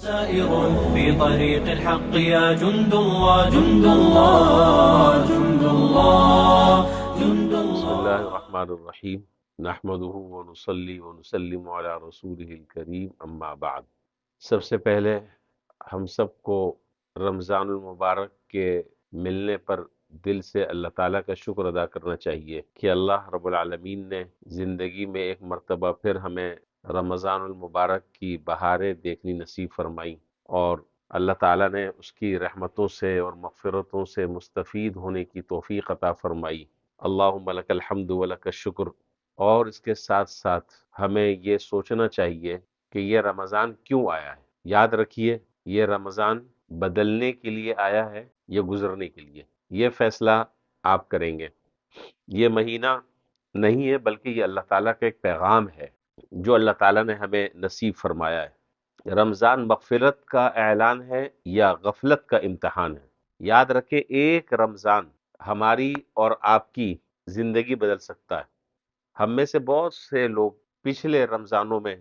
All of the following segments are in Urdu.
سائر في طريق الحق يا جند الله جند الله جند الله جند بسم الله. اللہ الرحمن الرحیم نحمده ونصلی ونسلم علی رسولہ الکریم اما بعد۔ سب سے پہلے ہم سب کو رمضان المبارک کے ملنے پر دل سے اللہ تعالیٰ کا شکر ادا کرنا چاہیے کہ اللہ رب العالمین نے زندگی میں ایک مرتبہ پھر ہمیں رمضان المبارک کی بہاریں دیکھنی نصیب فرمائی، اور اللہ تعالیٰ نے اس کی رحمتوں سے اور مغفرتوں سے مستفید ہونے کی توفیق عطا فرمائی۔ اللہم لک الحمد ولک الشکر۔ اور اس کے ساتھ ساتھ ہمیں یہ سوچنا چاہیے کہ یہ رمضان کیوں آیا ہے۔ یاد رکھیے، یہ رمضان بدلنے کے لیے آیا ہے یا گزرنے کے لیے، یہ فیصلہ آپ کریں گے۔ یہ مہینہ نہیں ہے بلکہ یہ اللہ تعالیٰ کا ایک پیغام ہے جو اللہ تعالیٰ نے ہمیں نصیب فرمایا ہے۔ رمضان مغفرت کا اعلان ہے یا غفلت کا امتحان ہے۔ یاد رکھیں، ایک رمضان ہماری اور آپ کی زندگی بدل سکتا ہے۔ ہم میں سے بہت سے لوگ پچھلے رمضانوں میں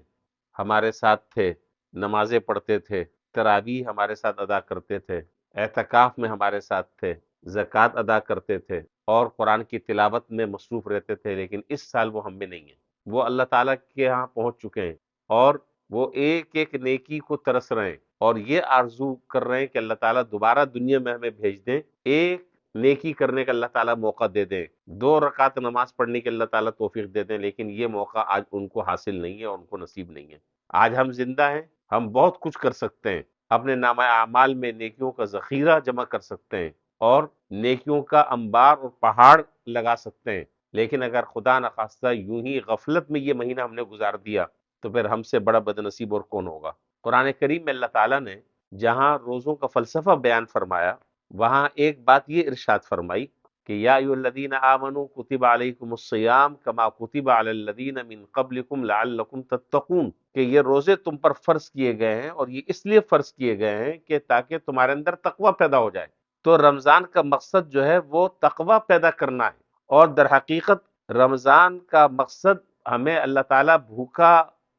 ہمارے ساتھ تھے، نمازیں پڑھتے تھے، تراویح ہمارے ساتھ ادا کرتے تھے، اعتکاف میں ہمارے ساتھ تھے، زکوٰۃ ادا کرتے تھے اور قرآن کی تلاوت میں مصروف رہتے تھے، لیکن اس سال وہ ہم میں نہیں ہیں۔ وہ اللہ تعالیٰ کے ہاں پہنچ چکے ہیں اور وہ ایک ایک نیکی کو ترس رہے ہیں اور یہ آرزو کر رہے ہیں کہ اللہ تعالیٰ دوبارہ دنیا میں ہمیں بھیج دیں، ایک نیکی کرنے کا اللہ تعالیٰ موقع دے دیں، 2 رکعت نماز پڑھنے کی اللہ تعالیٰ توفیق دے دیں، لیکن یہ موقع آج ان کو حاصل نہیں ہے اور ان کو نصیب نہیں ہے۔ آج ہم زندہ ہیں، ہم بہت کچھ کر سکتے ہیں، اپنے نامہ اعمال میں نیکیوں کا ذخیرہ جمع کر سکتے ہیں اور نیکیوں کا انبار اور پہاڑ لگا سکتے ہیں، لیکن اگر خدا نخواستہ یوں ہی غفلت میں یہ مہینہ ہم نے گزار دیا تو پھر ہم سے بڑا بد نصیب اور کون ہوگا۔ قرآن کریم میں اللہ تعالیٰ نے جہاں روزوں کا فلسفہ بیان فرمایا، وہاں ایک بات یہ ارشاد فرمائی کہ یا ایھا الذین آمنوا کتب علیکم الصیام کما کتب علی الذین من قبلکم لعلکم تتقون، کہ یہ روزے تم پر فرض کیے گئے ہیں اور یہ اس لیے فرض کیے گئے ہیں کہ تاکہ تمہارے اندر تقوی پیدا ہو جائے۔ تو رمضان کا مقصد جو ہے وہ تقوی پیدا کرنا ہے، اور در حقیقت رمضان کا مقصد ہمیں اللہ تعالیٰ بھوکا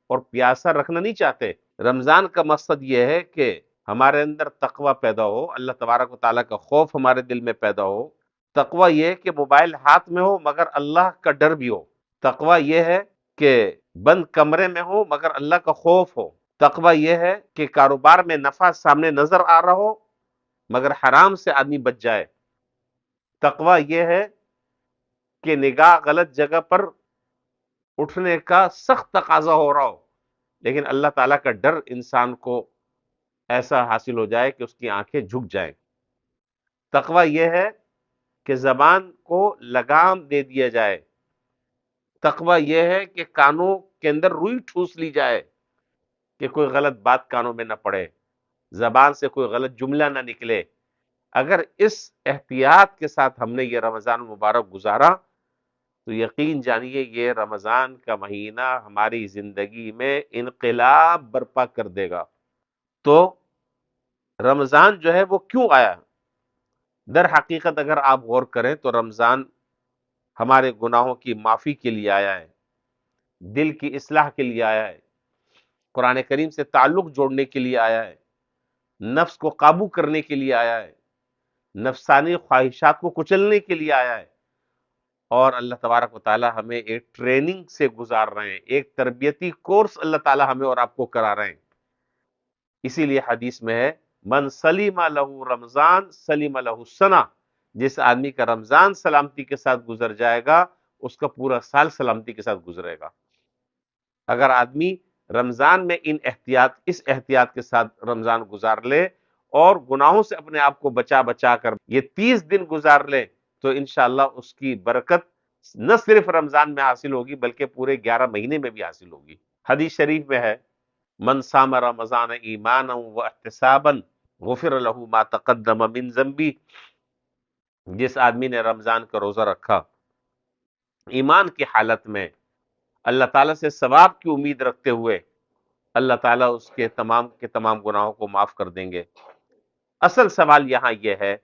اور پیاسا رکھنا نہیں چاہتے۔ رمضان کا مقصد یہ ہے کہ ہمارے اندر تقوی پیدا ہو، اللہ تبارک و تعالیٰ کا خوف ہمارے دل میں پیدا ہو۔ تقوی یہ ہے کہ موبائل ہاتھ میں ہو مگر اللہ کا ڈر بھی ہو۔ تقوی یہ ہے کہ بند کمرے میں ہو مگر اللہ کا خوف ہو۔ تقوی یہ ہے کہ کاروبار میں نفع سامنے نظر آ رہا ہو مگر حرام سے آدمی بچ جائے۔ تقوی یہ ہے کہ نگاہ غلط جگہ پر اٹھنے کا سخت تقاضا ہو رہا ہو لیکن اللہ تعالیٰ کا ڈر انسان کو ایسا حاصل ہو جائے کہ اس کی آنکھیں جھک جائیں۔ تقوی یہ ہے کہ زبان کو لگام دے دیا جائے۔ تقوی یہ ہے کہ کانوں کے اندر روئی ٹھوس لی جائے کہ کوئی غلط بات کانوں میں نہ پڑے، زبان سے کوئی غلط جملہ نہ نکلے۔ اگر اس احتیاط کے ساتھ ہم نے یہ رمضان مبارک گزارا تو یقین جانیے یہ رمضان کا مہینہ ہماری زندگی میں انقلاب برپا کر دے گا۔ تو رمضان جو ہے وہ کیوں آیا؟ در حقیقت اگر آپ غور کریں تو رمضان ہمارے گناہوں کی معافی کے لیے آیا ہے، دل کی اصلاح کے لیے آیا ہے، قرآن کریم سے تعلق جوڑنے کے لیے آیا ہے، نفس کو قابو کرنے کے لیے آیا ہے، نفسانی خواہشات کو کچلنے کے لیے آیا ہے، اور اللہ تبارک و تعالی ہمیں ایک ٹریننگ سے گزار رہے ہیں، ایک تربیتی کورس اللہ تعالی ہمیں اور آپ کو کرا رہے ہیں۔ اسی لیے حدیث میں ہے من سلم لہ رمضان سلم لہ السنہ، جس آدمی کا رمضان سلامتی کے ساتھ گزر جائے گا اس کا پورا سال سلامتی کے ساتھ گزرے گا۔ اگر آدمی رمضان میں اس احتیاط کے ساتھ رمضان گزار لے اور گناہوں سے اپنے آپ کو بچا بچا کر یہ 30 دن گزار لے تو انشاءاللہ اس کی برکت نہ صرف رمضان میں حاصل ہوگی بلکہ پورے 11 مہینے میں بھی حاصل ہوگی۔ حدیث شریف میں ہے من صام رمضان ایمانا واحتسابا غفر له ما تقدم من ذنبی، جس آدمی نے رمضان کا روزہ رکھا ایمان کی حالت میں، اللہ تعالیٰ سے ثواب کی امید رکھتے ہوئے، اللہ تعالیٰ اس کے تمام گناہوں کو معاف کر دیں گے۔ اصل سوال یہاں یہ ہے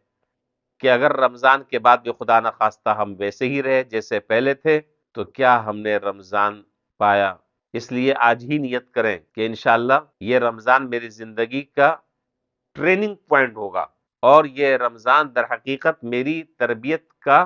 کہ اگر رمضان کے بعد بھی خدا نخواستہ ہم ویسے ہی رہے جیسے پہلے تھے تو کیا ہم نے رمضان پایا؟ اس لیے آج ہی نیت کریں کہ انشاءاللہ یہ رمضان میری زندگی کا ٹریننگ پوائنٹ ہوگا، اور یہ رمضان در حقیقت میری تربیت کا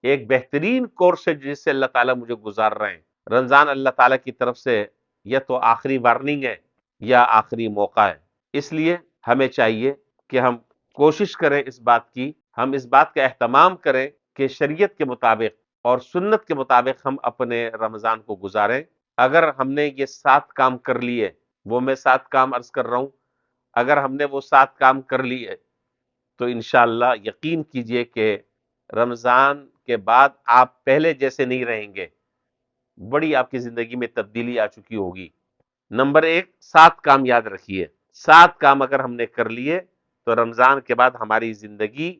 ایک بہترین کورس ہے جس سے اللہ تعالیٰ مجھے گزار رہے ہیں۔ رمضان اللہ تعالیٰ کی طرف سے یا تو آخری وارننگ ہے یا آخری موقع ہے۔ اس لیے ہمیں چاہیے کہ ہم کوشش کریں اس بات کی، ہم اس بات کا اہتمام کریں کہ شریعت کے مطابق اور سنت کے مطابق ہم اپنے رمضان کو گزاریں۔ اگر ہم نے یہ 7 کام کر لیے، وہ میں 7 کام عرض کر رہا ہوں، اگر ہم نے وہ 7 کام کر لیے تو انشاءاللہ یقین کیجئے کہ رمضان کے بعد آپ پہلے جیسے نہیں رہیں گے، بڑی آپ کی زندگی میں تبدیلی آ چکی ہوگی۔ نمبر 1، 7 کام یاد رکھیے۔ 7 کام اگر ہم نے کر لیے تو رمضان کے بعد ہماری زندگی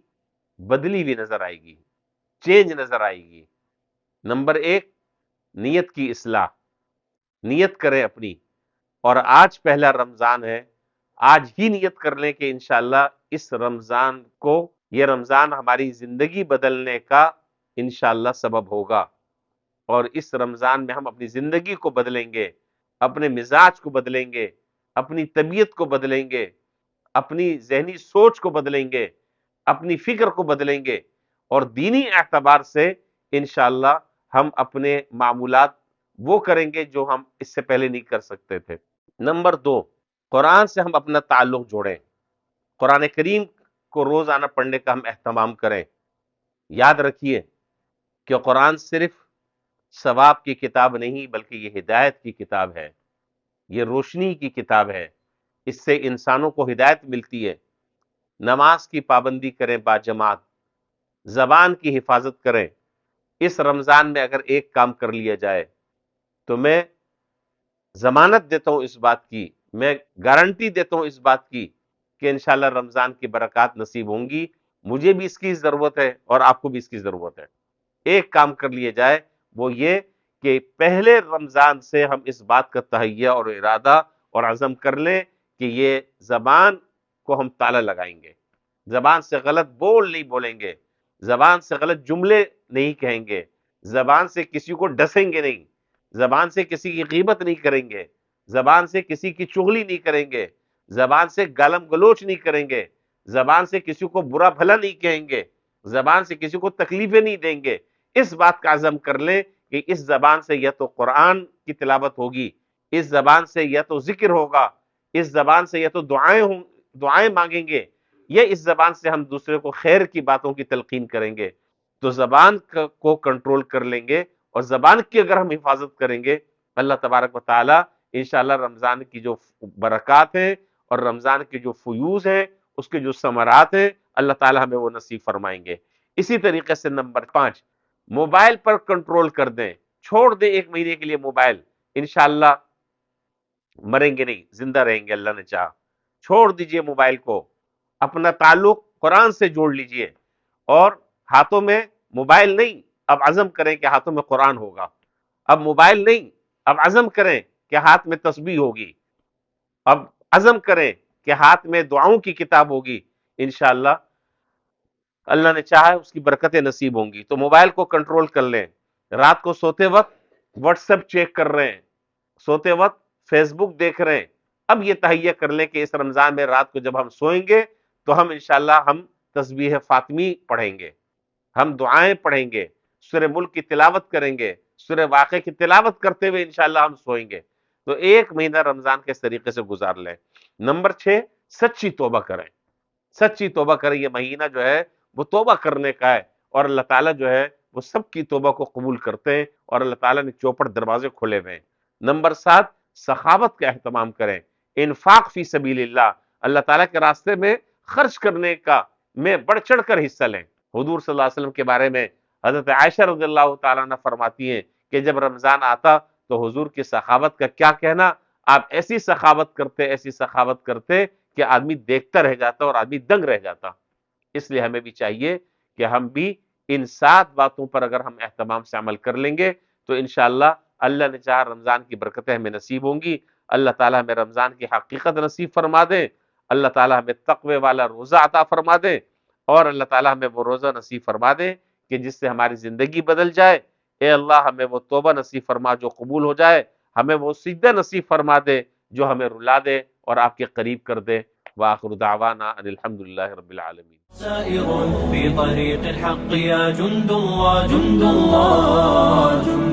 بدلی ہوئی نظر آئے گی، چینج نظر آئے گی۔ نمبر 1، نیت کی اصلاح۔ نیت کریں اپنی، اور آج پہلا رمضان ہے، آج ہی نیت کر لیں کہ انشاءاللہ اس رمضان کو، یہ رمضان ہماری زندگی بدلنے کا انشاءاللہ سبب ہوگا، اور اس رمضان میں ہم اپنی زندگی کو بدلیں گے، اپنے مزاج کو بدلیں گے، اپنی طبیعت کو بدلیں گے، اپنی ذہنی سوچ کو بدلیں گے، اپنی فکر کو بدلیں گے، اور دینی اعتبار سے انشاءاللہ ہم اپنے معمولات وہ کریں گے جو ہم اس سے پہلے نہیں کر سکتے تھے۔ نمبر 2، قرآن سے ہم اپنا تعلق جوڑیں، قرآن کریم کو روزانہ پڑھنے کا ہم اہتمام کریں۔ یاد رکھیے کہ قرآن صرف ثواب کی کتاب نہیں بلکہ یہ ہدایت کی کتاب ہے، یہ روشنی کی کتاب ہے، اس سے انسانوں کو ہدایت ملتی ہے۔ نماز کی پابندی کریں باجماعت، زبان کی حفاظت کریں۔ اس رمضان میں اگر ایک کام کر لیا جائے تو میں ضمانت دیتا ہوں اس بات کی، میں گارنٹی دیتا ہوں اس بات کی کہ انشاءاللہ رمضان کی برکات نصیب ہوں گی۔ مجھے بھی اس کی ضرورت ہے اور آپ کو بھی اس کی ضرورت ہے۔ ایک کام کر لیا جائے، وہ یہ کہ پہلے رمضان سے ہم اس بات کا تہیہ اور ارادہ اور عزم کر لیں کہ یہ زبان کو ہم تالا لگائیں گے، زبان سے غلط بول نہیں بولیں گے، زبان سے غلط جملے نہیں کہیں گے، زبان سے کسی کو ڈسیں گے نہیں، زبان سے کسی کی غیبت نہیں کریں گے، زبان سے کسی کی چغلی نہیں کریں گے، زبان سے گالم گلوچ نہیں کریں گے، زبان سے کسی کو برا بھلا نہیں کہیں گے، زبان سے کسی کو تکلیفیں نہیں دیں گے۔ اس بات کا عزم کر لیں کہ اس زبان سے یا تو قرآن کی تلاوت ہوگی، اس زبان سے یا تو ذکر ہوگا، اس زبان سے یا تو دعائیں مانگیں گے، یا اس زبان سے ہم دوسرے کو خیر کی باتوں کی تلقین کریں گے۔ تو زبان کو کنٹرول کر لیں گے، اور زبان کی اگر ہم حفاظت کریں گے، اللہ تبارک و تعالی انشاءاللہ رمضان کی جو برکات ہیں اور رمضان کے جو فیوز ہیں، اس کے جو ثمرات ہیں، اللہ تعالی ہمیں وہ نصیب فرمائیں گے۔ اسی طریقے سے نمبر 5، موبائل پر کنٹرول کر دیں، چھوڑ دیں 1 مہینے کے لیے موبائل، انشاءاللہ مریں گے نہیں، زندہ رہیں گے اللہ نے چاہا۔ چھوڑ دیجئے موبائل کو، اپنا تعلق قرآن سے جوڑ لیجئے، اور ہاتھوں میں موبائل نہیں، اب عزم کریں کہ ہاتھوں میں قرآن ہوگا۔ اب موبائل نہیں، اب عزم کریں کہ ہاتھ میں تسبیح ہوگی۔ اب عزم کریں کہ ہاتھ میں دعاؤں کی کتاب ہوگی۔ انشاءاللہ اللہ نے چاہا اس کی برکتیں نصیب ہوں گی۔ تو موبائل کو کنٹرول کر لیں۔ رات کو سوتے وقت واٹس ایپ چیک کر رہے ہیں، سوتے وقت فیس بک دیکھ رہے ہیں، اب یہ تہیہ کر لیں کہ اس رمضان میں رات کو جب ہم سوئیں گے تو ہم انشاءاللہ ہم تسبیح فاطمی پڑھیں گے، ہم دعائیں پڑھیں گے، سورہ ملک کی تلاوت کریں گے، سورہ واقعہ کی تلاوت کرتے ہوئے انشاءاللہ ہم سوئیں گے۔ تو 1 مہینہ رمضان کے اس طریقے سے گزار لیں۔ نمبر 6، سچی توبہ کریں، سچی توبہ کریں۔ یہ مہینہ جو ہے وہ توبہ کرنے کا ہے، اور اللہ تعالیٰ جو ہے وہ سب کی توبہ کو قبول کرتے ہیں، اور اللہ تعالیٰ نے چوپٹ دروازے کھولے ہوئے ہیں۔ نمبر 7، سخاوت کا اہتمام کریں، انفاق فی سبیل اللہ، اللہ تعالیٰ کے راستے میں خرچ کرنے کا میں بڑھ چڑھ کر حصہ لیں۔ حضور صلی اللہ علیہ وسلم کے بارے میں حضرت عائشہ رضی اللہ تعالیٰ عنہ فرماتی ہیں کہ جب رمضان آتا تو حضور کی سخاوت کا کیا کہنا، آپ ایسی سخاوت کرتے، ایسی سخاوت کرتے کہ آدمی دیکھتا رہ جاتا اور آدمی دنگ رہ جاتا۔ اس لیے ہمیں بھی چاہیے کہ ہم بھی ان 7 باتوں پر اگر ہم اہتمام سے عمل کر لیں گے تو انشاءاللہ اللہ نے چاہا رمضان کی برکتیں ہمیں نصیب ہوں گی۔ اللہ تعالیٰ ہمیں رمضان کی حقیقت نصیب فرما دے، اللہ تعالیٰ ہمیں تقوی والا روزہ عطا فرما دے، اور اللہ تعالیٰ ہمیں وہ روزہ نصیب فرما دے کہ جس سے ہماری زندگی بدل جائے۔ اے اللہ ہمیں وہ توبہ نصیب فرما جو قبول ہو جائے، ہمیں وہ سجدہ نصیب فرما دے جو ہمیں رلا دے اور آپ کے قریب کر دے۔ وآخر دعوانا ان الحمدللہ رب العالمین۔ سائر في طريق الحق يا جند الله جند الله جند